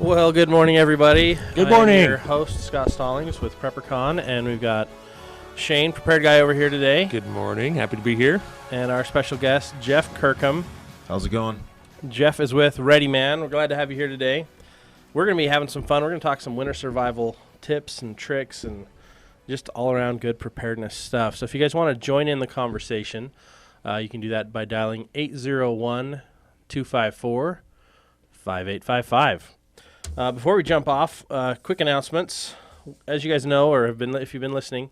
Well, good morning, everybody. Good morning. I'm your host, Scott Stallings, with PrepperCon, and we've got Shane, prepared guy, over here today. Good morning. Happy to be here. And our special guest, Jeff Kirkham. How's it going? Jeff is with Readyman. We're glad to have you here today. We're going to be having some fun. We're going to talk some winter survival tips and tricks and just all-around good preparedness stuff. So if you guys want to join in the conversation, you can do that by dialing 801-254-5855. Before we jump off, quick announcements. As you guys know, or if you've been listening,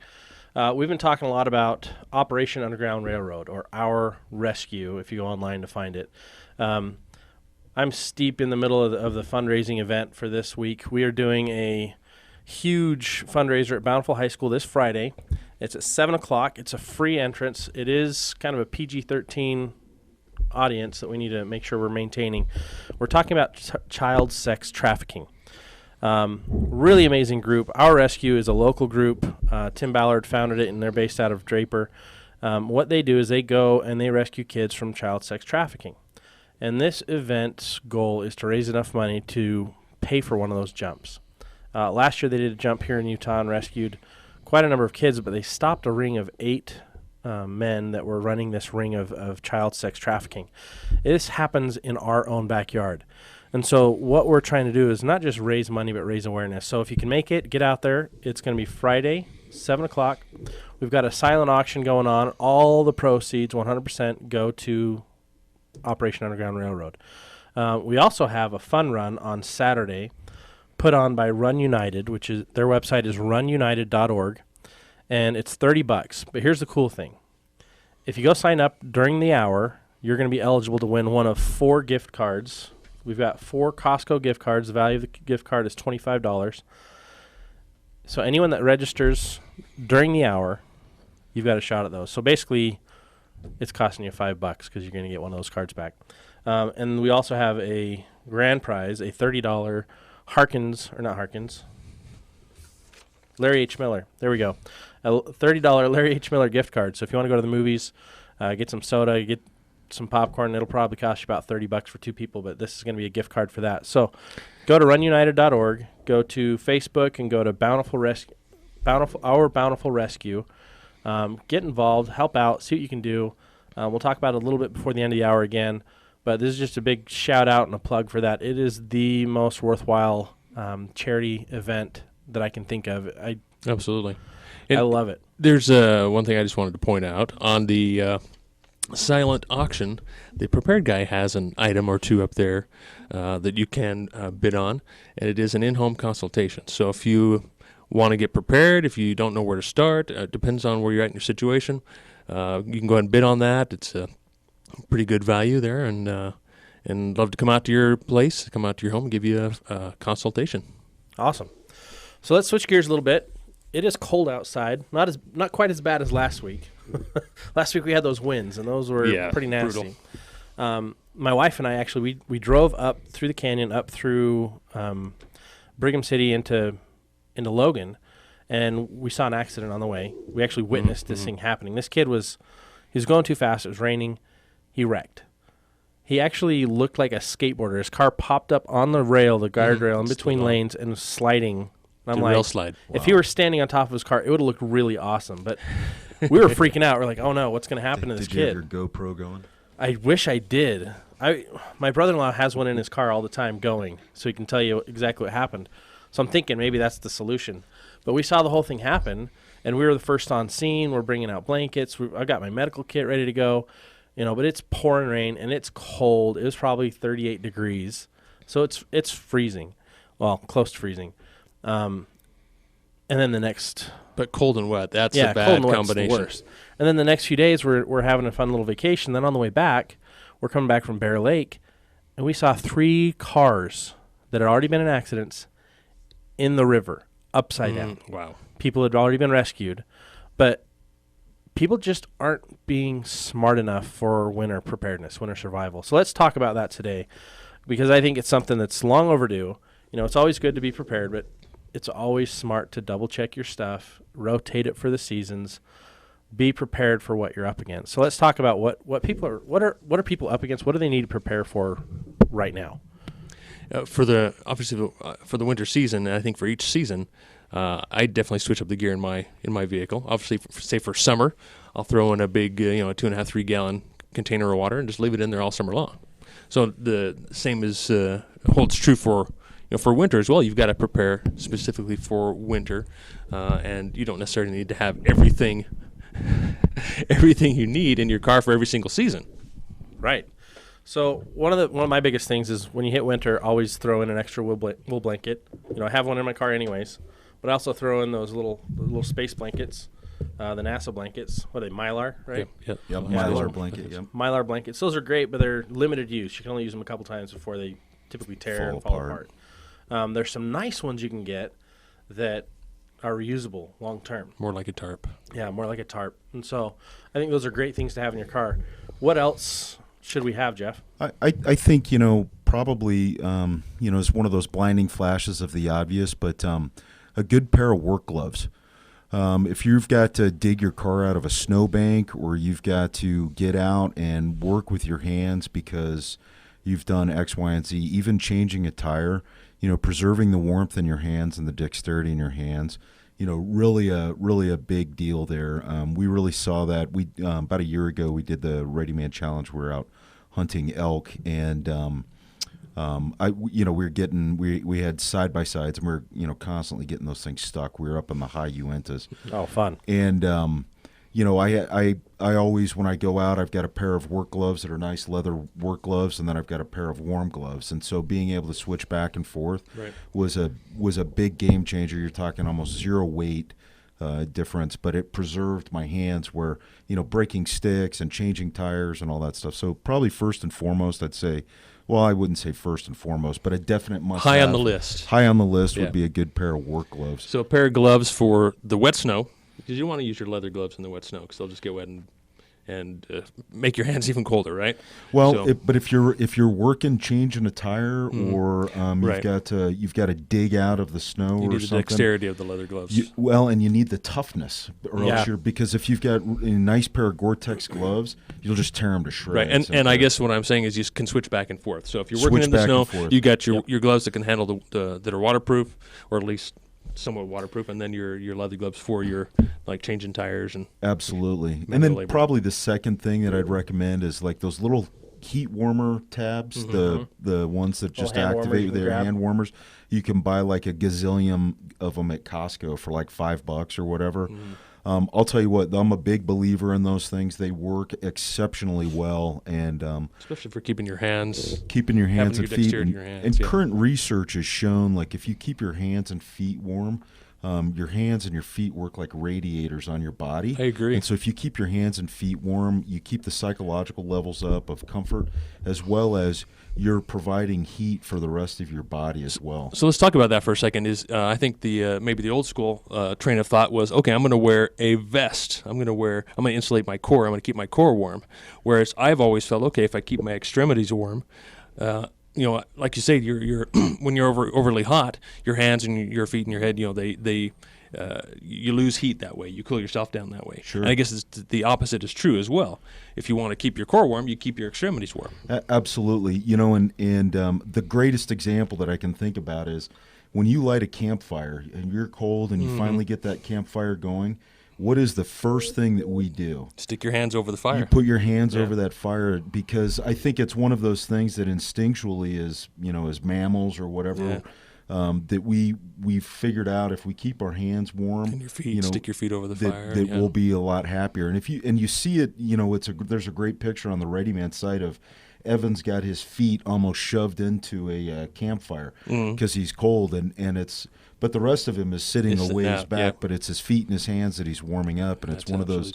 we've been talking a lot about Operation Underground Railroad, or Our Rescue, if you go online to find it. I'm steep in the middle of the fundraising event for this week. We are doing a huge fundraiser at Bountiful High School this Friday. It's at 7 o'clock. It's a free entrance. It is kind of a PG-13 audience that we need to make sure we're maintaining. We're talking about child sex trafficking. Really amazing group. Our Rescue is a local group. Tim Ballard founded it, and they're based out of Draper. What they do is they go and they rescue kids from child sex trafficking. And this event's goal is to raise enough money to pay for one of those jumps. Last year they did a jump here in Utah and rescued quite a number of kids, but they stopped a ring of 8 men that were running this ring of child sex trafficking. This happens in our own backyard. And so what we're trying to do is not just raise money, but raise awareness. So if you can make it, get out there. It's going to be Friday, 7 o'clock. We've got a silent auction going on. All the proceeds, 100%, go to Operation Underground Railroad. We also have a fun run on Saturday put on by Run United, which is their website is rununited.org. And it's $30. But here's the cool thing. If you go sign up during the hour, you're going to be eligible to win one of 4 gift cards. We've got 4 Costco gift cards. The value of the gift card is $25. So anyone that registers during the hour, you've got a shot at those. So basically, it's costing you $5 because you're going to get one of those cards back. And we also have a grand prize, a $30 Larry H. Miller. There we go. A $30 Larry H. Miller gift card. So if you want to go to the movies, get some soda, get some popcorn, it'll probably cost you about $30 for 2 people, but this is going to be a gift card for that. So go to rununited.org, go to Facebook, and go to Our Bountiful Rescue. Get involved, help out, see what you can do. We'll talk about it a little bit before the end of the hour again, but this is just a big shout out and a plug for that. It is the most worthwhile charity event that I can think of. Absolutely. I love it. There's one thing I just wanted to point out. On the silent auction, the prepared guy has an item or 2 up there that you can bid on, and it is an in-home consultation. So if you want to get prepared, if you don't know where to start, depends on where you're at in your situation, you can go ahead and bid on that. It's a pretty good value there, and love to come out to your place, come out to your home, and give you a consultation. Awesome. So let's switch gears a little bit. It is cold outside, not quite as bad as last week. Last week we had those winds, and those were pretty nasty. My wife and I actually we drove up through the canyon, up through Brigham City into Logan, and we saw an accident on the way. We actually witnessed this thing happening. This kid he was going too fast. It was raining. He wrecked. He actually looked like a skateboarder. His car popped up on the rail, the guardrail, in between lanes, and was sliding. And I'm like, rail slide. If he were standing on top of his car, it would have looked really awesome. But we were freaking out. We're like, oh no, what's going to happen to this kid? Did you have your GoPro going? I wish I did. My brother-in-law has one in his car all the time going, so he can tell you exactly what happened. So I'm thinking maybe that's the solution. But we saw the whole thing happen, and we were the first on scene. We're bringing out blankets. I got my medical kit ready to go, but it's pouring rain, and it's cold. It was probably 38 degrees, so it's freezing. Well, close to freezing. And then the next... But cold and wet, that's a bad combination. The worst. And then the next few days, we're having a fun little vacation. Then on the way back, we're coming back from Bear Lake, and we saw 3 cars that had already been in accidents in the river, upside down. Wow. People had already been rescued, but people just aren't being smart enough for winter preparedness, winter survival. So let's talk about that today, because I think it's something that's long overdue. It's always good to be prepared, but it's always smart to double check your stuff, rotate it for the seasons, be prepared for what you're up against. So let's talk about what are people up against. What do they need to prepare for right now? for the for the winter season, and I think for each season, I definitely switch up the gear in my vehicle. Obviously, say for summer, I'll throw in a big a 2.5-3 gallon container of water and just leave it in there all summer long. So the same is holds true for for winter as well. You've got to prepare specifically for winter, and you don't necessarily need to have everything you need in your car for every single season. Right. So one of my biggest things is when you hit winter, always throw in an extra wool blanket. I have one in my car anyways, but I also throw in those little space blankets, the NASA blankets. What are they, Mylar, right? Yep. Mylar blanket. Yep. Mylar blankets. Those are great, but they're limited use. You can only use them a couple times before they typically tear and fall apart. There's some nice ones you can get that are reusable long term. More like a tarp. Yeah, more like a tarp. And so I think those are great things to have in your car. What else should we have, Jeff? I think, probably, it's one of those blinding flashes of the obvious, but a good pair of work gloves. If you've got to dig your car out of a snowbank, or you've got to get out and work with your hands because you've done X, Y, and Z, even changing a tire, preserving the warmth in your hands and the dexterity in your hands, really a big deal there. We really saw that. We about a year ago we did the Readyman challenge. We were out hunting elk, and we had side by sides, and we were constantly getting those things stuck. We were up in the high Uintas. Oh, fun! And I always, when I go out, I've got a pair of work gloves that are nice leather work gloves, and then I've got a pair of warm gloves. And so being able to switch back and forth was a big game changer. You're talking almost zero weight difference, but it preserved my hands where, breaking sticks and changing tires and all that stuff. So probably first and foremost, I'd say, well, I wouldn't say first and foremost, but a definite must High have. on the list. High on the list would be a good pair of work gloves. So a pair of gloves for the wet snow, because you don't want to use your leather gloves in the wet snow because they'll just get wet and make your hands even colder, right? Well, but if you're working, changing a tire, or you've got to dig out of the snow, you or need something. the dexterity of the leather gloves. And you need the toughness, or else because if you've got a nice pair of Gore-Tex gloves, you'll just tear them to shreds. Right, and I guess what I'm saying is you can switch back and forth. So if you're working in the snow, you got your gloves that can handle that are waterproof, or at least somewhat waterproof, and then your leather gloves for your changing tires and absolutely. And then probably the second thing that I'd recommend is those little heat warmer tabs, the ones that just activate their hand warmers. You can buy a gazillion of them at Costco for $5 or whatever. I'll tell you what, I'm a big believer in those things. They work exceptionally well, and especially for keeping your hands and feet. And current research has shown if you keep your hands and feet warm, your hands and your feet work like radiators on your body. I agree. And so if you keep your hands and feet warm, you keep the psychological levels up of comfort, as well as you're providing heat for the rest of your body as well. So let's talk about that for a second. I think maybe the old school train of thought was, okay, I'm going to wear a vest. I'm going to insulate my core. I'm going to keep my core warm. Whereas I've always felt, okay, if I keep my extremities warm, like you say, you're when you're overly hot, your hands and your feet and your head, you lose heat that way. You cool yourself down that way. Sure. And I guess the opposite is true as well. If you want to keep your core warm, you keep your extremities warm. Absolutely. And the greatest example that I can think about is when you light a campfire and you're cold and you finally get that campfire going. What is the first thing that we do? Stick your hands over the fire. You put your hands over that fire, because I think it's one of those things that instinctually as mammals or whatever, that we've figured out if we keep our hands warm and your feet, stick your feet over the fire, that we'll be a lot happier. And if you see it, there's a great picture on the Readyman site of Evan's got his feet almost shoved into a campfire because he's cold, but the rest of him is sitting a ways back, but it's his feet and his hands that he's warming up, and it's one of those.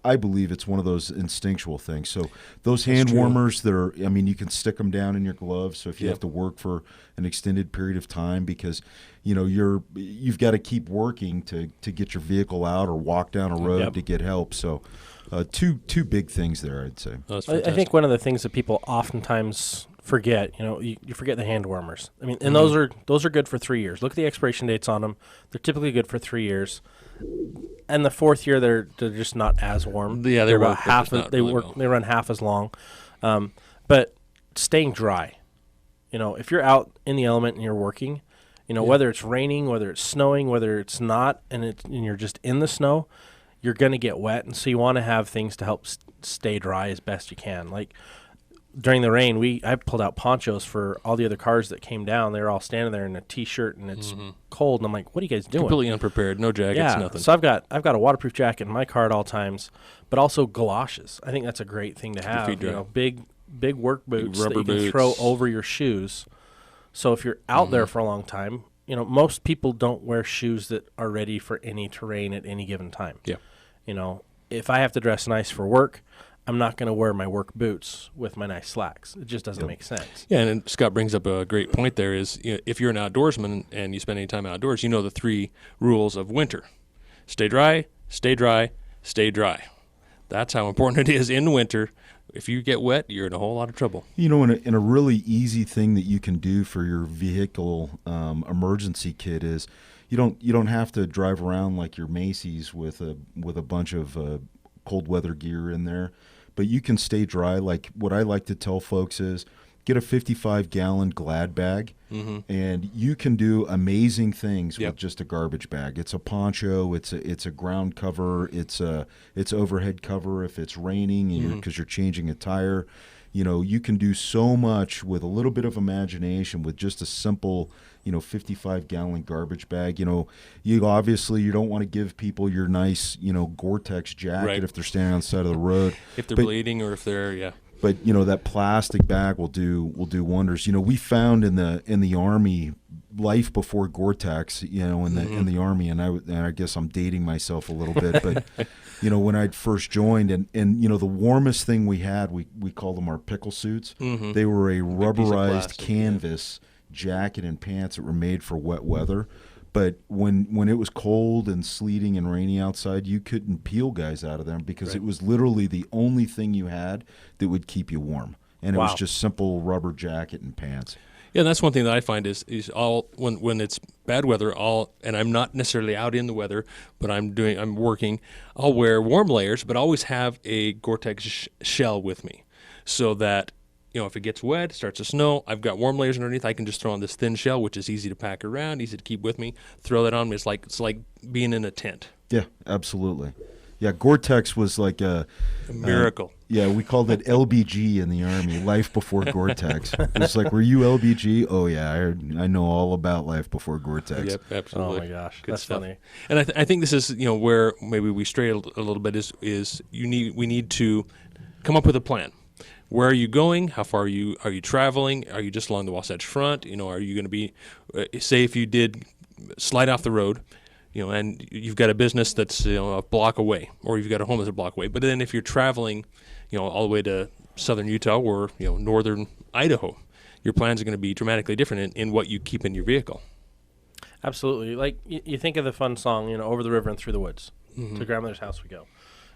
I believe it's one of those instinctual things. So those hand warmers, you can stick them down in your gloves. So if you have to work for an extended period of time, because you've got to keep working to get your vehicle out or walk down a road to get help. So two big things there, I'd say. I think one of the things that people oftentimes forget, you forget the hand warmers. And those are good for 3 years. Look at the expiration dates on them. They're typically good for 3 years. And the fourth year, they're just not as warm. Yeah, they're about half. They run half as long. But staying dry, if you're out in the element and you're working, whether it's raining, whether it's snowing, whether it's not, and you're just in the snow, you're going to get wet. And so you want to have things to help stay dry as best you can. Like during the rain, I pulled out ponchos for all the other cars that came down. They were all standing there in a T-shirt, and it's cold. And I'm like, what are you guys doing? Completely unprepared, no jackets, nothing. So I've got a waterproof jacket in my car at all times, but also galoshes. I think that's a great thing to have. Big work boots that you can throw over your shoes. So if you're out there for a long time, most people don't wear shoes that are ready for any terrain at any given time. Yeah. If I have to dress nice for work, I'm not going to wear my work boots with my nice slacks. It just doesn't make sense. Yeah, and Scott brings up a great point there is, if you're an outdoorsman and you spend any time outdoors, you know the 3 rules of winter. Stay dry, stay dry, stay dry. That's how important it is in winter. If you get wet, you're in a whole lot of trouble. In a really easy thing that you can do for your vehicle emergency kit is you don't have to drive around like your Macy's with a bunch of cold weather gear in there, but you can stay dry. Like what I like to tell folks is get a 55-gallon Glad bag, and you can do amazing things with just a garbage bag. It's a poncho, it's a ground cover, it's overhead cover if it's raining because you're changing a tire. You can do so much with a little bit of imagination with just a simple 55-gallon garbage bag. You obviously you don't want to give people your nice Gore-Tex jacket if they're standing on the side of the road, if they're bleeding or if they're But that plastic bag will do wonders. We found in the Army life before Gore-Tex. In the Army, and I guess I'm dating myself a little bit, but when I'd first joined, and the warmest thing we had, we called them our Pickle Suits. They were a rubberized canvas jacket and pants that were made for wet weather. But when it was cold and sleeting and rainy outside, you couldn't peel guys out of them because it was literally the only thing you had that would keep you warm. And it was just simple rubber jacket and pants. Yeah, and that's one thing that I find is all when it's bad weather, and I'm not necessarily out in the weather, but I'm working, I'll wear warm layers, but always have a Gore-Tex shell with me so that if it gets wet, starts to snow, I've got warm layers underneath. I can just throw on this thin shell, which is easy to pack around, easy to keep with me. Throw that on me. It's like being in a tent. Yeah, absolutely. Yeah, Gore-Tex was like a miracle. We called it LBG in the Army, life before Gore-Tex. It's like, were you LBG? Oh, yeah, I know all about life before Gore-Tex. Yep, absolutely. Oh, my gosh, Good that's stuff. funny. And I think this is, where maybe we stray a little bit is we need to come up with a plan. Where are you going? How far are you traveling? Are you just along the Wasatch Front? Are you going to be, say if you did slide off the road, and you've got a business that's a block away, or you've got a home that's a block away. But then if you're traveling, all the way to southern Utah or northern Idaho, your plans are going to be dramatically different in what you keep in your vehicle. Absolutely. Like you think of the fun song, Over the River and Through the Woods. To grandmother's house we go.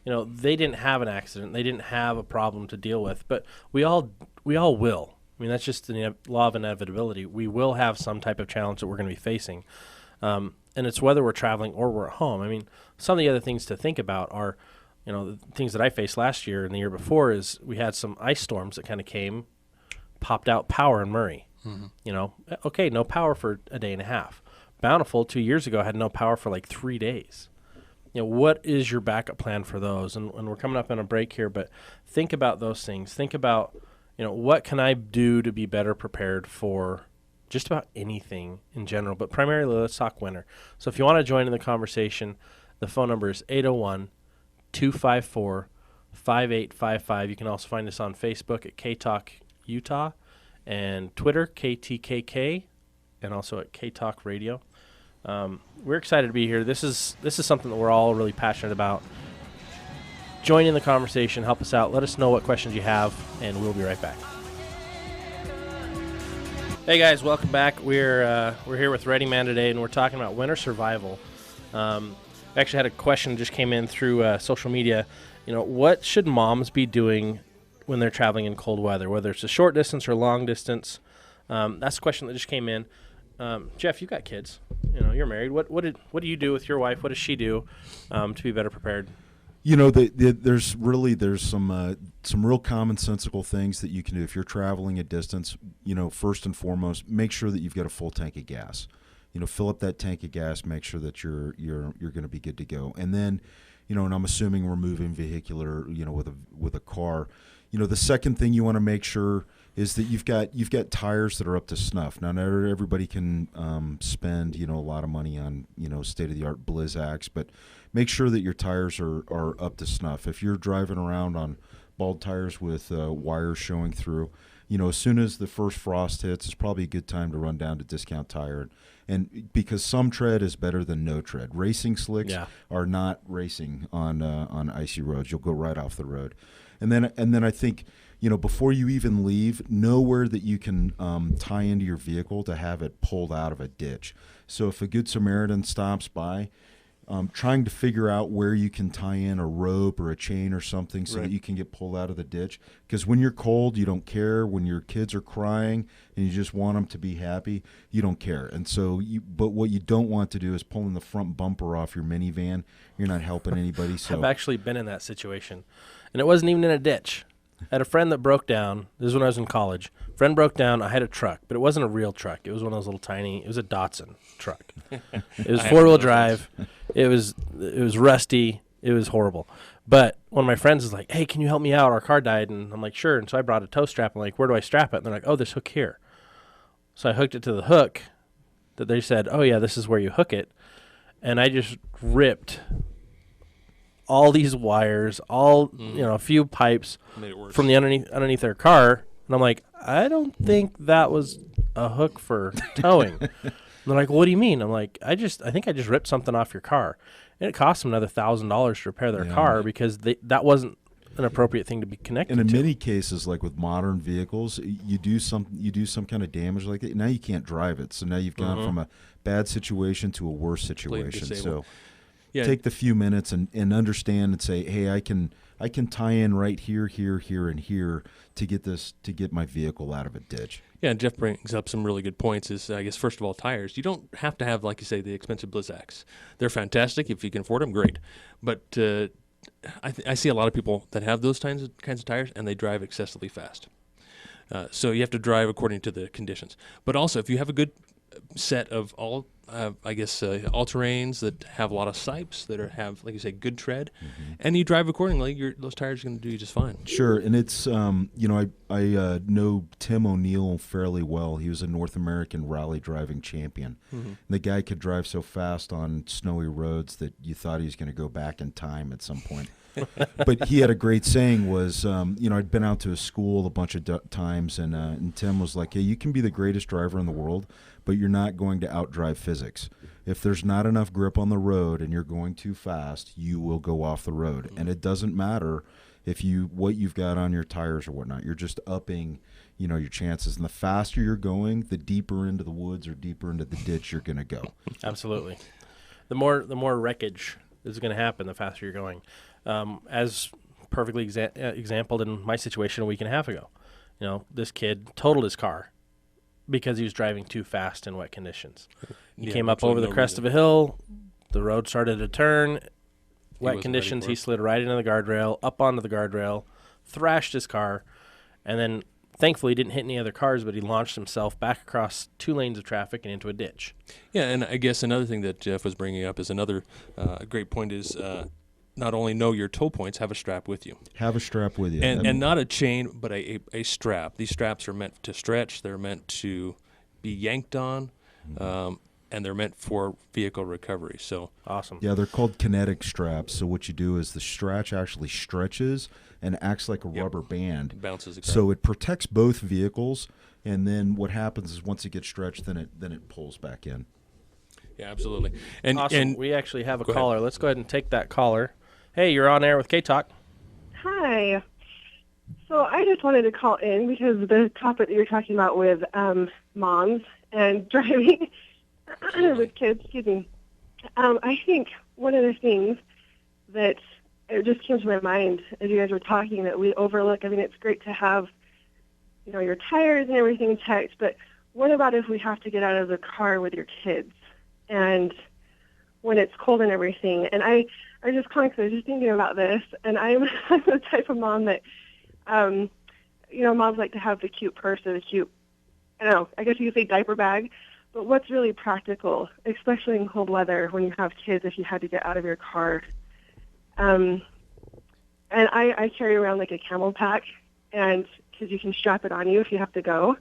They didn't have an accident. They didn't have a problem to deal with, but we all will. I mean, that's just the law of inevitability. We will have some type of challenge that we're going to be facing. And it's whether we're traveling or we're at home. I mean, some of the other things to think about are, the things that I faced last year and the year before is we had some ice storms that kind of came, popped out power in Murray. Okay, no power for a day and a half. Bountiful 2 years ago had no power for like 3 days. What is your backup plan for those? And we're coming up on a break here, but think about those things. Think about, what can I do to be better prepared for just about anything in general, but primarily let's talk winter. So if you want to join in the conversation, the phone number is 801-254-5855. You can also find us on Facebook at K-Talk Utah and Twitter, KTKK, and also at K-Talk Radio. We're excited to be here. This is something that we're all really passionate about. Join in the conversation, help us out, let us know what questions you have, and we'll be right back. Hey guys, welcome back. We're here with Readyman today, and we're talking about winter survival. I actually had a question that just came in through social media. What should moms be doing when they're traveling in cold weather, whether it's a short distance or long distance? That's a question that just came in. Jeff, you got kids. You're married. What do you do with your wife? What does she do to be better prepared? You know, there's some real commonsensical things that you can do if you're traveling a distance. You know, first and foremost, make sure that you've got a full tank of gas. You know, fill up that tank of gas. Make sure that you're going to be good to go. And then, you know, and I'm assuming we're moving vehicular. You know, with a car. You know, the second thing you want to make sure is that you've got tires that are up to snuff. Now, not everybody can spend, you know, a lot of money on, you know, state-of-the-art Blizzaks, but make sure that your tires are up to snuff. If you're driving around on bald tires with wires showing through, you know, as soon as the first frost hits, it's probably a good time to run down to Discount Tire. And because some tread is better than no tread. Racing slicks are not racing on icy roads. You'll go right off the road. And then I think, you know, before you even leave, know where that you can tie into your vehicle to have it pulled out of a ditch. So if a Good Samaritan stops by, trying to figure out where you can tie in a rope or a chain or something so that you can get pulled out of the ditch. Because when you're cold, you don't care. When your kids are crying and you just want them to be happy, you don't care. And so, but what you don't want to do is pulling the front bumper off your minivan. You're not helping anybody. So I've actually been in that situation, and it wasn't even in a ditch. I had a friend that broke down. This is when I was in college. Friend broke down. I had a truck, but it wasn't a real truck. It was one of those little tiny. It was a Datsun truck. It was 4-wheel drive. It was rusty. It was horrible. But one of my friends was like, "Hey, can you help me out? Our car died." And I'm like, "Sure." And so I brought a tow strap. I'm like, "Where do I strap it?" And they're like, "Oh, this hook here." So I hooked it to the hook that they said, "Oh yeah, this is where you hook it." And I just ripped all these wires, you know, a few pipes from the underneath their car. And I'm like, I don't think that was a hook for towing. And they're like, what do you mean? I'm like, I think I just ripped something off your car. And it cost them another $1,000 to repair their car because that wasn't an appropriate thing to be connected and in to. many cases, like with modern vehicles, you do some kind of damage like that. Now you can't drive it. So now you've gone from a bad situation to a worse situation. So take the few minutes and understand and say, hey, I can tie in right here, here, here, and here to get my vehicle out of a ditch. Yeah, and Jeff brings up some really good points. Is I guess first of all, tires. You don't have to have, like you say, the expensive Blizzaks. They're fantastic if you can afford them. Great, but I see a lot of people that have those kinds of tires and they drive excessively fast. So you have to drive according to the conditions. But also, if you have a good set of all all-terrains that have a lot of sipes that have, like you say, good tread, and you drive accordingly, those tires are going to do you just fine. Sure, and it's you know, I know Tim O'Neill fairly well. He was a North American rally driving champion. And the guy could drive so fast on snowy roads that you thought he was going to go back in time at some point. But he had a great saying was, you know, I'd been out to his school a bunch of times, and Tim was like, hey, you can be the greatest driver in the world, but you're not going to outdrive physics. If there's not enough grip on the road and you're going too fast, you will go off the road. And it doesn't matter what you've got on your tires or whatnot. You're just upping, you know, your chances. And the faster you're going, the deeper into the woods or deeper into the ditch you're going to go. Absolutely. The more wreckage is going to happen, the faster you're going. As perfectly exampled in my situation a week and a half ago. You know, this kid totaled his car because he was driving too fast in wet conditions. He came up over the crest of a hill. The road started to turn. Wet conditions, he slid right into the guardrail, up onto the guardrail, thrashed his car, and then thankfully didn't hit any other cars, but he launched himself back across 2 lanes of traffic and into a ditch. Yeah, and I guess another thing that Jeff was bringing up is another great point is not only know your tow points, have a strap with you. Have a strap with you. And not a chain, but a strap. These straps are meant to stretch. They're meant to be yanked on, and they're meant for vehicle recovery. So awesome. Yeah, they're called Kinetic Straps. So what you do is the strap actually stretches and acts like a rubber band. It bounces the car. So it protects both vehicles, and then what happens is once it gets stretched, then it pulls back in. Yeah, absolutely. Awesome. And we actually have a caller. Let's go ahead and take that caller. Hey, you're on air with K-Talk. Hi. So I just wanted to call in because the topic that you're talking about with moms and driving with kids, excuse me. I think one of the things that it just came to my mind as you guys were talking that we overlook, I mean, it's great to have, you know, your tires and everything checked, but what about if we have to get out of the car with your kids and when it's cold and everything? And I I was just calling because I was just thinking about this, and I'm the type of mom that, moms like to have the cute purse or the cute, I don't know, I guess you could say diaper bag, but what's really practical, especially in cold weather when you have kids, if you had to get out of your car. And I carry around like a camel pack, and because you can strap it on you if you have to go.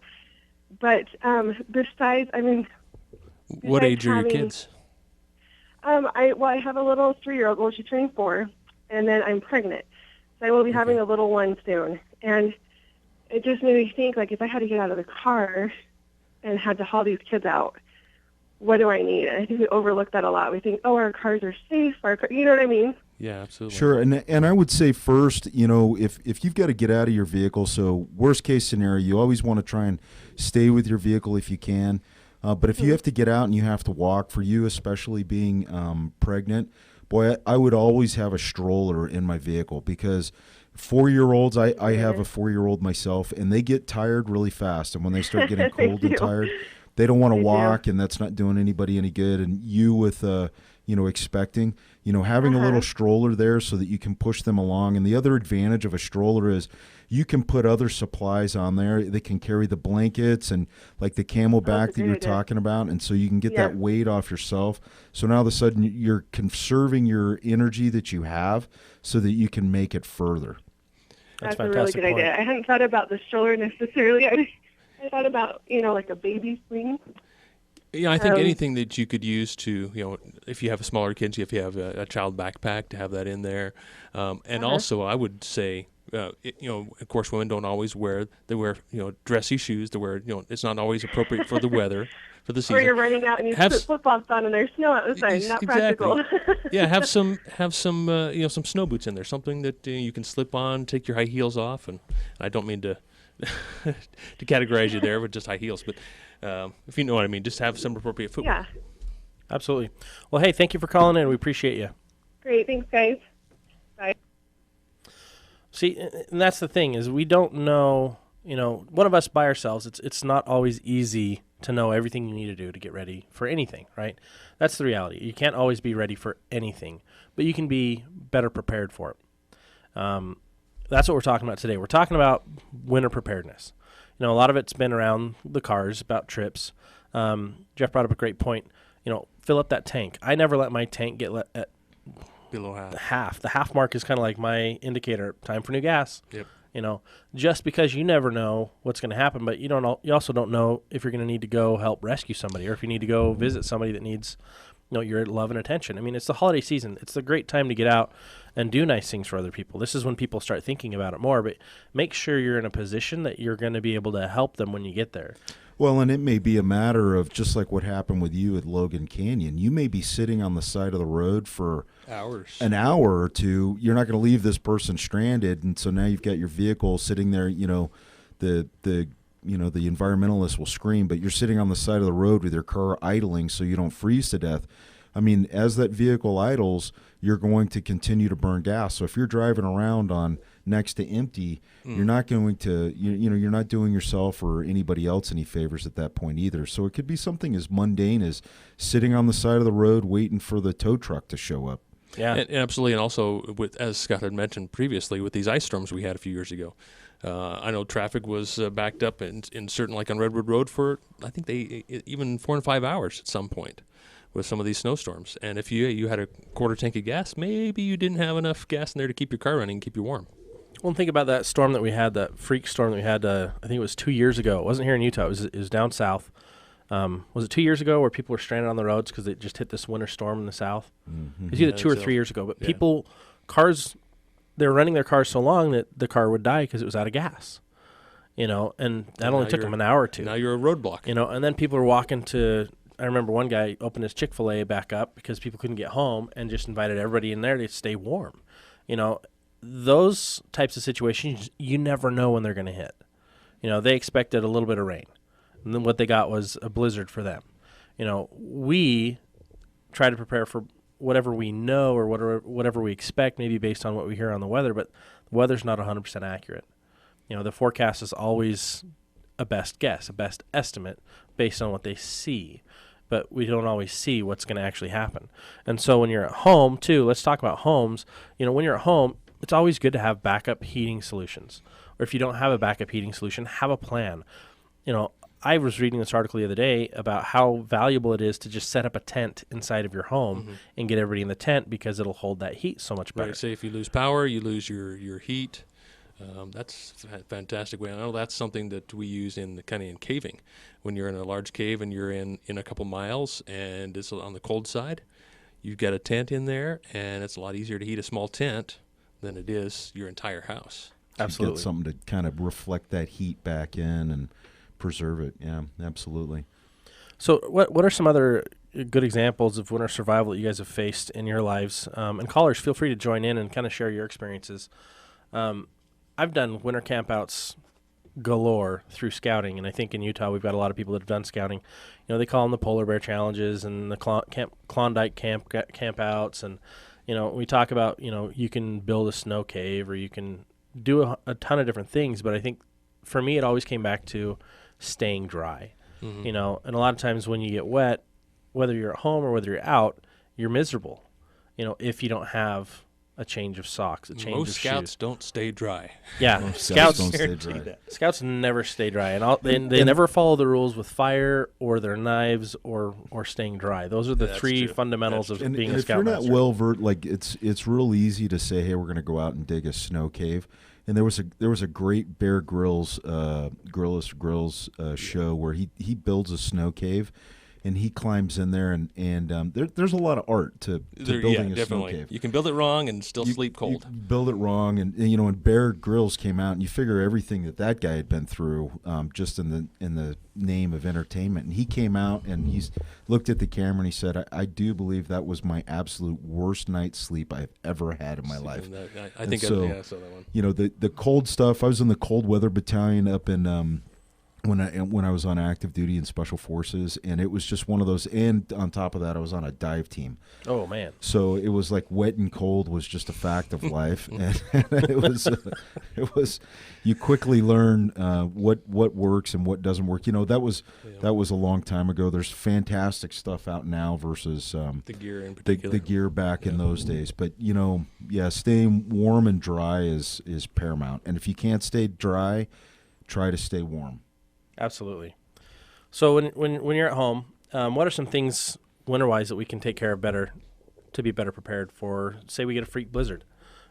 But besides, What age are your kids? I have a little 3-year-old. Well, she's turning 4, and then I'm pregnant. So I will be having a little one soon. And it just made me think, like, if I had to get out of the car and had to haul these kids out, what do I need? And I think we overlook that a lot. We think, oh, our cars are safe. You know what I mean? Yeah, absolutely. Sure, and I would say first, if you've got to get out of your vehicle, so worst case scenario, you always want to try and stay with your vehicle if you can. But if you have to get out and you have to walk, for you especially being pregnant, boy, I would always have a stroller in my vehicle because 4-year-olds, I have a 4-year-old myself, and they get tired really fast. And when they start getting cold and tired, they don't want to walk, and that's not doing anybody any good. And you with, expecting, having a little stroller there so that you can push them along. And the other advantage of a stroller is you can put other supplies on there. They can carry the blankets and like the camelback that you're talking about. And so you can get that weight off yourself. So now all of a sudden you're conserving your energy that you have so that you can make it further. That's a really good idea. I hadn't thought about the stroller necessarily. I thought about, like a baby swing. Yeah, I think anything that you could use to, if you have smaller kids, if you have a child backpack, to have that in there. And also, I would say, of course, women don't always wear dressy shoes. They wear, it's not always appropriate for the weather, for the season. Or you're running out and you put flip-flops on and there's snow outside. Not practical. Yeah, have some snow boots in there, something that you can slip on, take your high heels off. And I don't mean to to categorize you there with just high heels, but if you know what I mean, just have some appropriate footwear. Yeah. Absolutely. Well, hey, thank you for calling in. We appreciate you. Great. Thanks, guys. Bye. See, and that's the thing is we don't know, one of us by ourselves, it's not always easy to know everything you need to do to get ready for anything, right? That's the reality. You can't always be ready for anything, but you can be better prepared for it. That's what we're talking about today. We're talking about winter preparedness. A lot of it's been around the cars, about trips. Jeff brought up a great point. Fill up that tank. I never let my tank get at below half. The half mark is kind of like my indicator. Time for new gas. Yep. Just because you never know what's going to happen, but you also don't know if you're going to need to go help rescue somebody or if you need to go visit somebody that needs your love and attention. It's the holiday season. It's a great time to get out and do nice things for other people. This is when people start thinking about it more, but make sure you're in a position that you're going to be able to help them when you get there. Well, and it may be a matter of just like what happened with you at Logan Canyon. You may be sitting on the side of the road for hours, an hour or two. You're not going to leave this person stranded, and so now you've got your vehicle sitting there. The environmentalists will scream, but you're sitting on the side of the road with your car idling so you don't freeze to death. As that vehicle idles, you're going to continue to burn gas. So if you're driving around on next to empty, you're not going to, you're not doing yourself or anybody else any favors at that point either. So it could be something as mundane as sitting on the side of the road waiting for the tow truck to show up. Yeah, and absolutely. And also, as Scott had mentioned previously, with these ice storms we had a few years ago, I know traffic was backed up in certain, like on Redwood Road, for I think even 4 and 5 hours at some point with some of these snowstorms. And if you had a quarter tank of gas, maybe you didn't have enough gas in there to keep your car running and keep you warm. Well, think about that storm that we had, that freak storm that we had, I think it was 2 years ago. It wasn't here in Utah. It was down south. Was it 2 years ago where people were stranded on the roads because it just hit this winter storm in the south? Mm-hmm. It was either 2 or 3 years ago. But they were running their cars so long that the car would die because it was out of gas. And that only took them an hour or two. Now you're a roadblock. And then people were walking to... I remember one guy opened his Chick-fil-A back up because people couldn't get home and just invited everybody in there to stay warm. Those types of situations, you never know when they're going to hit. They expected a little bit of rain. And then what they got was a blizzard for them. We try to prepare for whatever we know or whatever we expect, maybe based on what we hear on the weather, but the weather's not 100% accurate. The forecast is always a best guess, a best estimate based on what they see. but we don't always see what's going to actually happen. And so when you're at home too, let's talk about homes. When you're at home, it's always good to have backup heating solutions. Or if you don't have a backup heating solution, have a plan. I was reading this article the other day about how valuable it is to just set up a tent inside of your home and get everybody in the tent, because it'll hold that heat so much better. Right. Say if you lose power, you lose your heat. That's a fantastic way. I know that's something that we use in caving. When you're in a large cave and you're in a couple miles and it's on the cold side, you've got a tent in there, and it's a lot easier to heat a small tent than it is your entire house. Absolutely. Get something to kind of reflect that heat back in and preserve it. Yeah, absolutely. So what are some other good examples of winter survival that you guys have faced in your lives? And callers, feel free to join in and kind of share your experiences. I've done winter campouts galore through scouting, and I think in Utah we've got a lot of people that have done scouting. They call them the polar bear challenges and the Klondike campouts, and we talk about you can build a snow cave, or you can do a ton of different things. But I think for me it always came back to staying dry. And a lot of times when you get wet, whether you're at home or whether you're out, you're miserable. If you don't have a change of socks, a change of shoes. Most scouts don't stay dry. Yeah, Scouts don't stay dry. Scouts never stay dry, and they never follow the rules with fire or their knives or staying dry. Those are the three fundamentals of being a if you're scoutmaster. not well it's real easy to say, hey, we're going to go out and dig a snow cave. And there was a great Bear Grylls show where he builds a snow cave, and he climbs in there, and there's a lot of art to building a snow cave. You can build it wrong and still sleep cold. You build it wrong, and when Bear Grylls came out, and you figure everything that guy had been through, just in the name of entertainment. And he came out and he's looked at the camera and he said, I do believe that was my absolute worst night's sleep I've ever had in my life. I think I saw that one. The cold stuff. I was in the cold weather battalion up in when I was on active duty in Special Forces, and it was just one of those. And on top of that, I was on a dive team. Oh man! So it was like wet and cold was just a fact of life, and it was. You quickly learn what works and what doesn't work. That was a long time ago. There's fantastic stuff out now versus the gear in particular. The gear back in those days. But staying warm and dry is paramount. And if you can't stay dry, try to stay warm. Absolutely. So when you're at home, what are some things winter-wise that we can take care of better to be better prepared for, say we get a freak blizzard?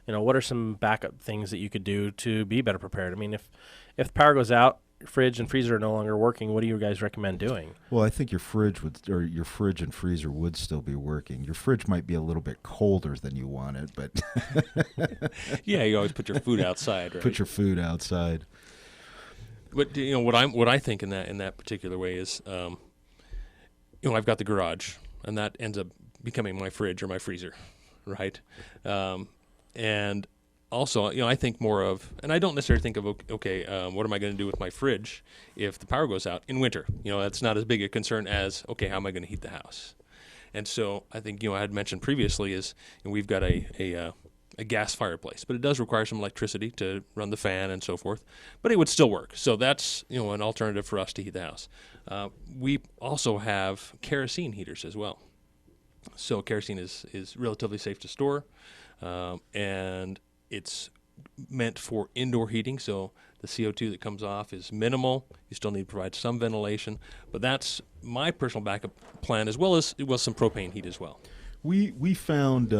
What are some backup things that you could do to be better prepared? I mean, if the power goes out, your fridge and freezer are no longer working, what do you guys recommend doing? Well, I think your fridge and freezer would still be working. Your fridge might be a little bit colder than you want it, but yeah, you always put your food outside, right? Put your food outside. But what I think in that particular way is, I've got the garage, and that ends up becoming my fridge or my freezer, right? And also, I think more of, and I don't necessarily think of, what am I going to do with my fridge if the power goes out in winter? That's not as big a concern as, how am I going to heat the house? And so I think, I had mentioned previously is we've got a gas fireplace, but it does require some electricity to run the fan and so forth, but it would still work. So that's, an alternative for us to heat the house. We also have kerosene heaters as well. So kerosene is relatively safe to store, and it's meant for indoor heating, so the CO2 that comes off is minimal. You still need to provide some ventilation, but that's my personal backup plan, as well as some propane heat as well. We found,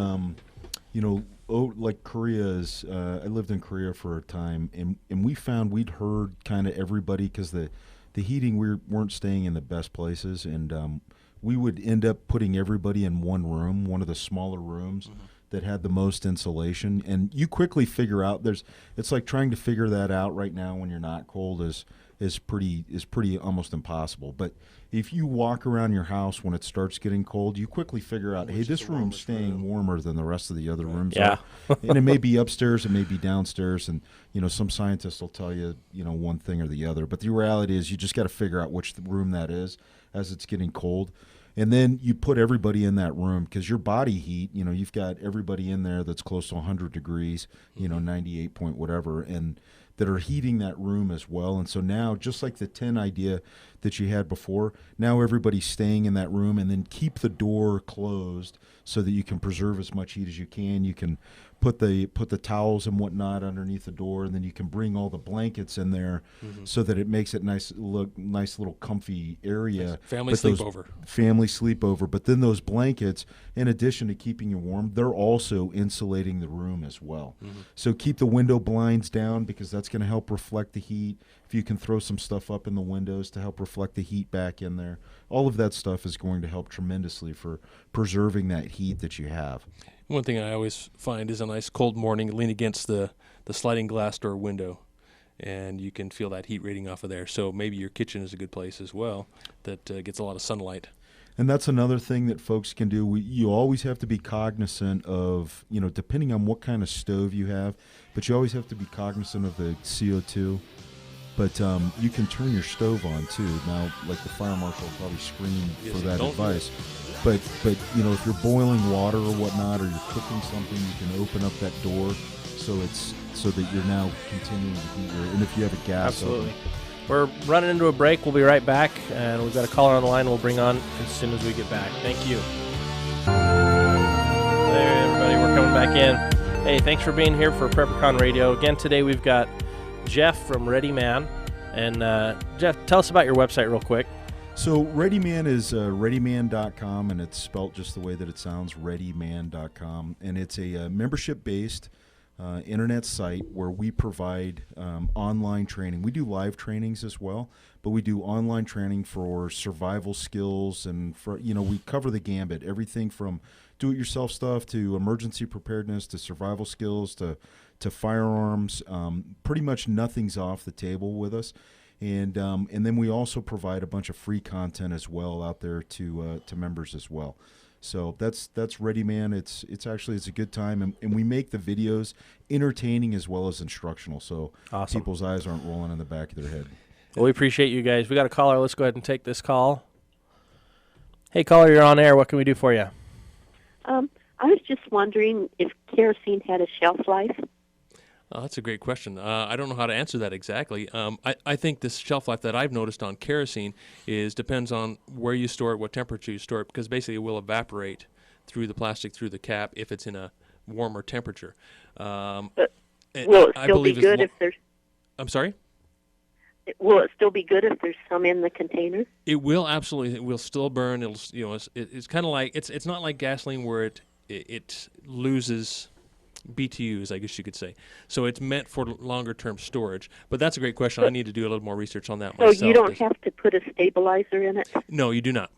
like Korea is, I lived in Korea for a time, and we found we'd heard kind of everybody, because the heating, we weren't staying in the best places, and we would end up putting everybody in one room, one of the smaller rooms that had the most insulation. And you quickly figure out it's like trying to figure that out right now when you're not cold is pretty almost impossible. But if you walk around your house when it starts getting cold, you quickly figure out, hey, this room's staying warmer than the rest of the other rooms are. And it may be upstairs, it may be downstairs, and some scientists will tell you, one thing or the other. But the reality is you just got to figure out which room that is as it's getting cold. And then you put everybody in that room, because your body heat, you've got everybody in there that's close to 100 degrees, 98 point whatever, and that are heating that room as well. And so now, just like the 10 idea that you had before, now everybody's staying in that room, and then keep the door closed so that you can preserve as much heat as you can. You can put the towels and whatnot underneath the door, and then you can bring all the blankets in there so that it makes it nice little comfy area. Family sleepover. Family sleepover. But then those blankets, in addition to keeping you warm, they're also insulating the room as well. So keep the window blinds down, because that's going to help reflect the heat. If you can throw some stuff up in the windows to help reflect the heat back in there, all of that stuff is going to help tremendously for preserving that heat that you have. One thing I always find is a nice cold morning, lean against the sliding glass door window, and you can feel that heat radiating off of there. So maybe your kitchen is a good place as well that gets a lot of sunlight. And that's another thing that folks can do. You always have to be cognizant of, depending on what kind of stove you have, but you always have to be cognizant of the CO2. But you can turn your stove on too. Now, like the fire marshal will probably scream for that advice. But if you're boiling water or whatnot, or you're cooking something, you can open up that door so that you're now continuing to heat your. And if you have a gas oven. We're running into a break. We'll be right back, and we've got a caller on the line we'll bring on as soon as we get back. Thank you. Hey, everybody, we're coming back in. Hey, thanks for being here for PrepperCon Radio. Again, today we've got Jeff from Readyman. And Jeff, tell us about your website real quick. So Readyman is readyman.com, and it's spelt just the way that it sounds, readyman.com. And it's a membership-based internet site where we provide online training. We do live trainings as well, but we do online training for survival skills, and we cover the gambit, everything from do-it-yourself stuff to emergency preparedness to survival skills to firearms. Pretty much nothing's off the table with us. And then we also provide a bunch of free content as well out there to members as well. So that's Readyman. It's a good time, and we make the videos entertaining as well as instructional, so awesome. People's eyes aren't rolling in the back of their head. Well, we appreciate you guys. We got a caller. Let's go ahead and take this call. Hey, caller, you're on air. What can we do for you? I was just wondering if kerosene had a shelf life. Oh, that's a great question. I don't know how to answer that exactly. I think this shelf life that I've noticed on kerosene depends on where you store it, what temperature you store it, because basically it will evaporate through the plastic, through the cap, if it's in a warmer temperature. Will it still be good if there's... I'm sorry? Will it still be good if there's some in the container? It will, absolutely. It will still burn. It's kind of like, it's not like gasoline where it loses BTUs, I guess you could say. So it's meant for longer-term storage. But that's a great question. I need to do a little more research on that myself. So you don't have to put a stabilizer in it? No, you do not.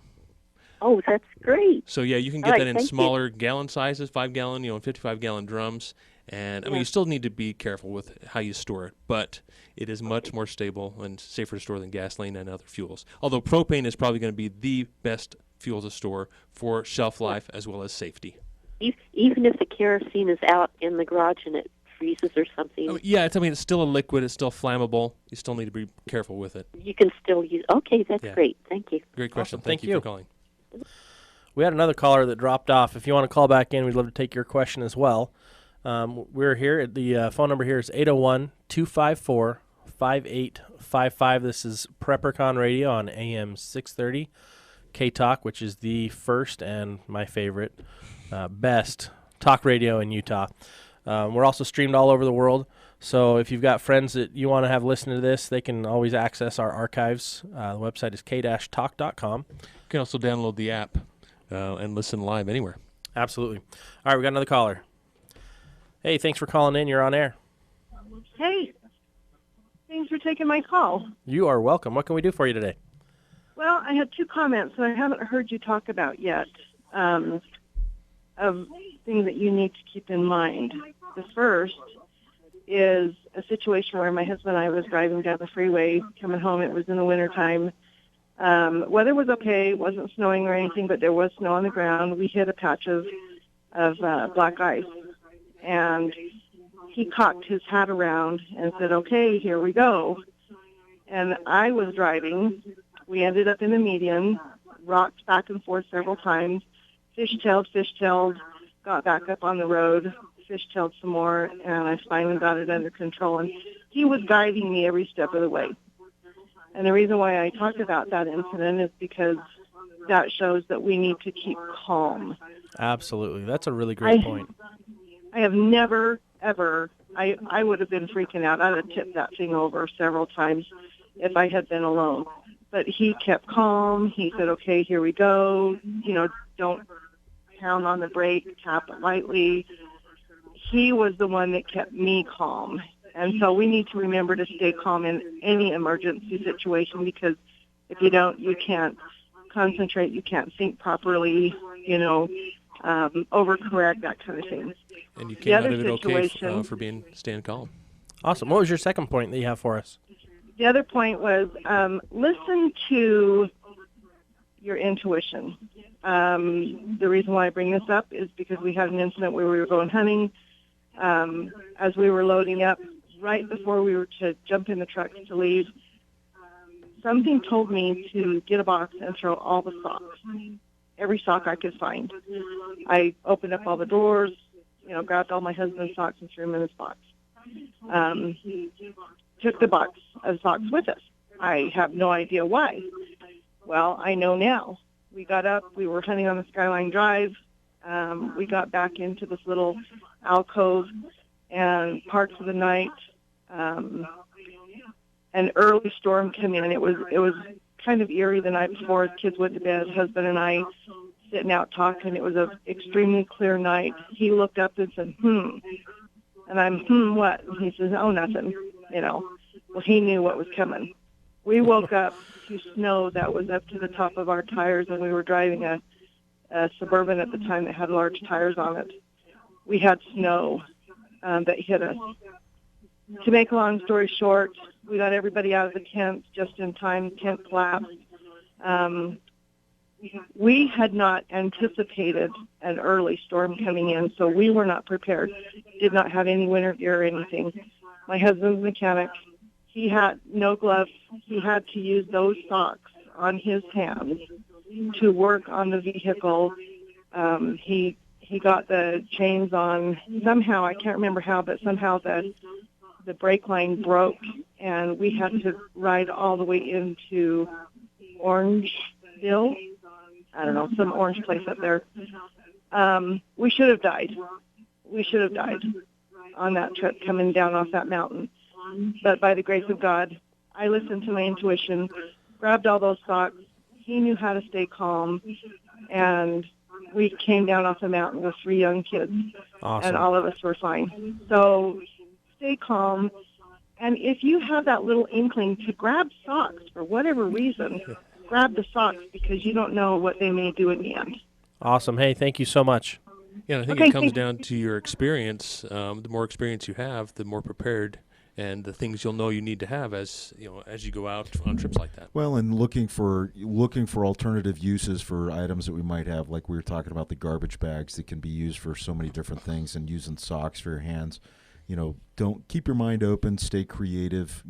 Oh, that's great. So, yeah, you can get that in smaller gallon sizes, 5-gallon, and 55-gallon drums. And, I mean, you still need to be careful with how you store it. But it is much more stable and safer to store than gasoline and other fuels. Although propane is probably going to be the best fuel to store for shelf life as well as safety. Even if the kerosene is out in the garage and it freezes or something? Oh, yeah, it's still a liquid. It's still flammable. You still need to be careful with it. You can still use... Okay, that's great. Thank you. Great question. Awesome. Thank you for calling. We had another caller that dropped off. If you want to call back in, we'd love to take your question as well. We're here. The phone number here is 801-254-5855. This is PrepperCon Radio on AM 630. K-Talk, which is the first and my favorite, best talk radio in Utah. We're also streamed all over the world. So if you've got friends that you want to have listen to this, they can always access our archives. The website is k-talk.com. You can also download the app and listen live anywhere. Absolutely. All right, we got another caller. Hey, thanks for calling in. You're on air. Hey, thanks for taking my call. You are welcome. What can we do for you today? Well, I had two comments that I haven't heard you talk about yet of things that you need to keep in mind. The first is a situation where my husband and I was driving down the freeway, coming home. It was in the wintertime. Weather was okay. It wasn't snowing or anything, but there was snow on the ground. We hit a patch of black ice, and he cocked his hat around and said, "Okay, here we go." And I was driving. We ended up in the median, rocked back and forth several times, fishtailed, got back up on the road, fishtailed some more, and I finally got it under control. And he was guiding me every step of the way. And the reason why I talked about that incident is because that shows that we need to keep calm. Absolutely. That's a really great point. I have never, ever, I would have been freaking out. I would have tipped that thing over several times if I had been alone. But he kept calm. He said, okay, here we go. You know, don't pound on the brake, tap it lightly. He was the one that kept me calm. And so we need to remember to stay calm in any emergency situation, because if you don't, you can't concentrate, you can't think properly, you know, overcorrect, that kind of thing. And you came out of it okay for staying calm. Awesome. What was your second point that you have for us? The other point was listen to your intuition. The reason why I bring this up is because we had an incident where we were going hunting. As we were loading up, right before we were to jump in the truck to leave, something told me to get a box and throw all the socks, every sock I could find. I opened up all the doors, you know, grabbed all my husband's socks and threw them in his box. Took the box of socks with us. I have no idea why. Well, I know now. We got up. We were hunting on the Skyline Drive. We got back into this little alcove and parked for the night. An early storm came in. It was kind of eerie the night before. Kids went to bed. Husband and I sitting out talking. It was an extremely clear night. He looked up and said, And I'm, what? And he says, oh, nothing, you know. Well, he knew what was coming. We woke up to snow that was up to the top of our tires, and we were driving a Suburban at the time that had large tires on it. We had snow that hit us. To make a long story short, we got everybody out of the tent just in time. Tent collapsed. We had not anticipated an early storm coming in, so we were not prepared. Did not have any winter gear or anything. My husband's a mechanic. He had no gloves. He had to use those socks on his hands to work on the vehicle. He got the chains on somehow. I can't remember how, but somehow the brake line broke, and we had to ride all the way into Orangeville. I don't know, some orange place up there. We should have died. We should have died on that trip coming down off that mountain. But by the grace of God, I listened to my intuition, grabbed all those socks. He knew how to stay calm, and we came down off the mountain with 3 young kids, Awesome. And all of us were fine. So stay calm, and if you have that little inkling to grab socks for whatever reason, grab the socks, because you don't know what they may do in the end. Awesome. Hey, thank you so much. Yeah, I think it comes down to your experience. The more experience you have, the more prepared and the things you'll know you need to have as you go out on trips like that. Well, and looking for alternative uses for items that we might have, like we were talking about the garbage bags that can be used for so many different things, and using socks for your hands. Don't keep your mind open, stay creative.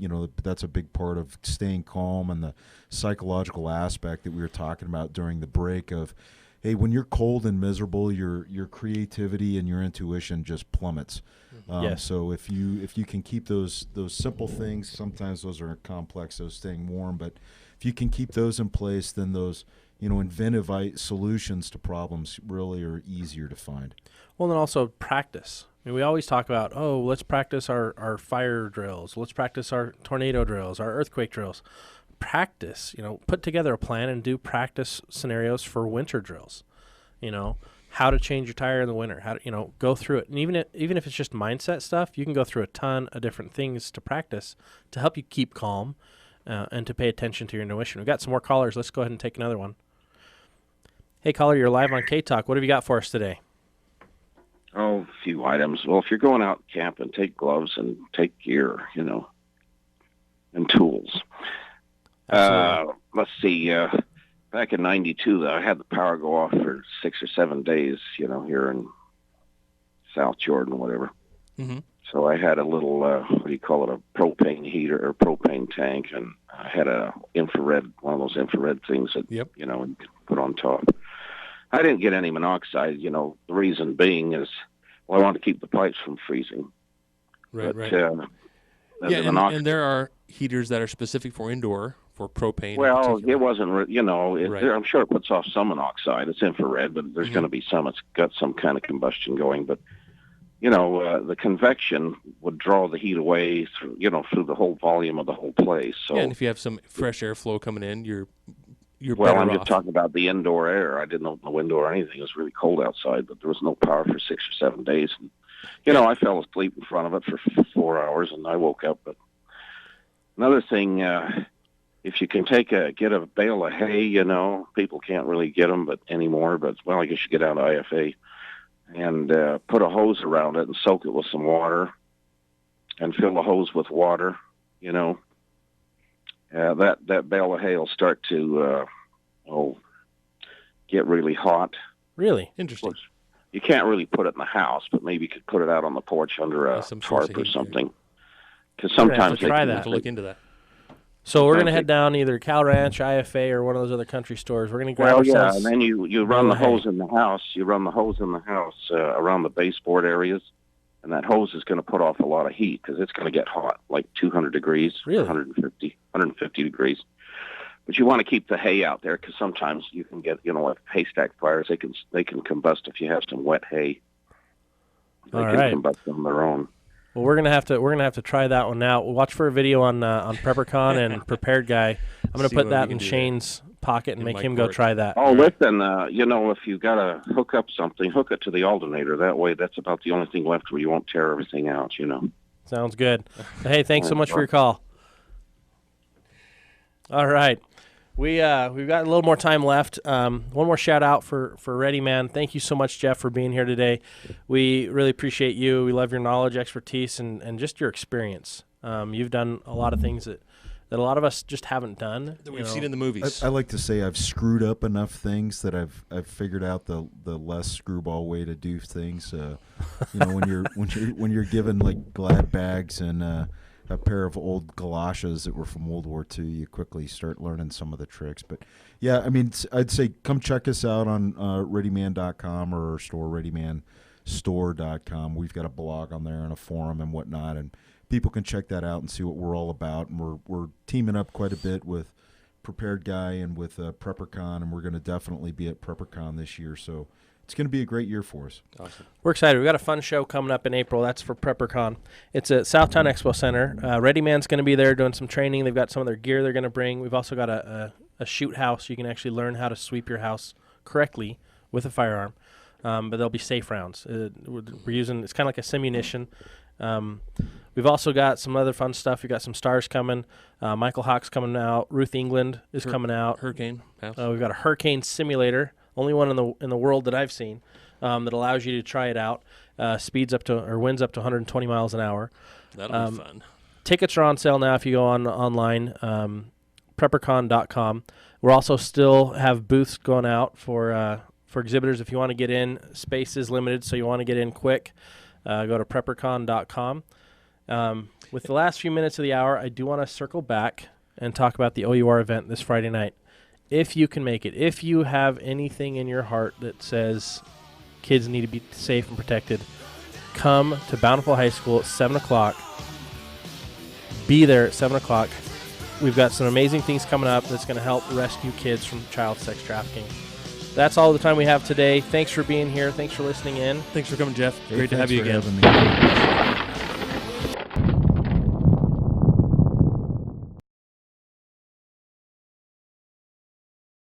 That's a big part of staying calm, and the psychological aspect that we were talking about during the break of, hey, when you're cold and miserable, your creativity and your intuition just plummets. Yes. So if you can keep those simple things, sometimes those are complex, those staying warm, but if you can keep those in place, then those inventive solutions to problems really are easier to find. Well, and also practice. I mean, we always talk about, let's practice our fire drills. Let's practice our tornado drills, our earthquake drills. Practice, put together a plan and do practice scenarios for winter drills. How to change your tire in the winter, how to, go through it. And even if it's just mindset stuff, you can go through a ton of different things to practice to help you keep calm and to pay attention to your intuition. We've got some more callers. Let's go ahead and take another one. Hey, caller, you're live on K-Talk. What have you got for us today? Oh, a few items. Well, if you're going out camping, take gloves and take gear, and tools. Let's see. Back in '92, I had the power go off for 6 or 7 days, here in South Jordan, whatever. Mm-hmm. So I had a little, what do you call it, a propane heater or propane tank, and I had one of those infrared things that, yep. you could put on top. I didn't get any monoxide, the reason being is Well, I want to keep the pipes from freezing. Right, But, right. as Yeah, an ox- and there are heaters that are specific for indoor, for propane. in well, particular. it wasn't, Right. I'm sure it puts off some monoxide. It's infrared, but there's going to be some. It's got some kind of combustion going. But, the convection would draw the heat away through, through the whole volume of the whole place. So, Yeah, and if you have some fresh airflow coming in, you're well, better I'm off. just talking about the indoor air. I didn't open the window or anything. It was really cold outside, but there was no power for 6 or 7 days. And, I fell asleep in front of it for 4 hours, and I woke up. But another thing, if you can get a bale of hay, people can't really get them anymore. But well, I guess you get out of IFA and put a hose around it and soak it with some water, and fill the hose with water. That bale of hay will start to get really hot. Really? Interesting. You can't really put it in the house, but maybe you could put it out on the porch under a some source tarp of or heat, something. Because We're gonna have sometimes to try I'll that. have to look into that. So we're going to Sometimes head down either Cal Ranch, IFA, or one of those other country stores. We're going to grab Well, yeah, ourselves. and then you run the hay. hose in the house. You run the hose in the house around the baseboard areas, and that hose is going to put off a lot of heat because it's going to get hot, like 200 degrees, Really? 150 degrees. But you want to keep the hay out there because sometimes you can get, like haystack fires. They can combust if you have some wet hay. They All can right. combust on their own. Well, we're gonna have to try that one now. We'll watch for a video on PrepperCon and Prepared Guy. I'm gonna See put what that we in can do Shane's pocket and In make my him go court. try that. Oh, listen, if you got to hook up something, hook it to the alternator. That way, that's about the only thing left where you won't tear everything out, Sounds good. Hey, thanks so much for your call. All right. We've got a little more time left. One more shout out for Readyman. Thank you so much, Jeff, for being here today. We really appreciate you. We love your knowledge, expertise, and just your experience. You've done a lot of things that a lot of us just haven't done. That we've seen in the movies. I like to say I've screwed up enough things that I've figured out the less screwball way to do things. When you're given like Glad bags and a pair of old galoshes that were from World War II, you quickly start learning some of the tricks. But yeah, I mean, I'd say come check us out on readyman.com or our store, readymanstore.com. We've got a blog on there and a forum and whatnot, and people can check that out and see what we're all about. And we're teaming up quite a bit with Prepared Guy and with PrepperCon, and we're going to definitely be at PrepperCon this year. So it's going to be a great year for us. Awesome. We're excited. We've got a fun show coming up in April. That's for PrepperCon. It's at Southtown Expo Center. Readyman's going to be there doing some training. They've got some of their gear they're going to bring. We've also got a shoot house. You can actually learn how to sweep your house correctly with a firearm. But there'll be safe rounds. We're using, it's kind of like a simunition. We've also got some other fun stuff. We've got some stars coming. Michael Hawk's coming out. Ruth England is coming out. Hurricane house. We've got a hurricane simulator, only one in the world that I've seen, that allows you to try it out. Winds up to 120 miles an hour. That'll be fun. Tickets are on sale now if you go online, PrepperCon.com. We're also still have booths going out for exhibitors. If you want to get in, space is limited, so you want to get in quick. Go to PrepperCon.com. With the last few minutes of the hour, I do want to circle back and talk about the OUR event this Friday night. If you can make it, if you have anything in your heart that says kids need to be safe and protected, come to Bountiful High School at 7 o'clock. Be there at 7 o'clock. We've got some amazing things coming up that's going to help rescue kids from child sex trafficking. That's all the time we have today. Thanks for being here. Thanks for listening in. Thanks for coming, Jeff. Hey, Great to have thanks you for again. having me.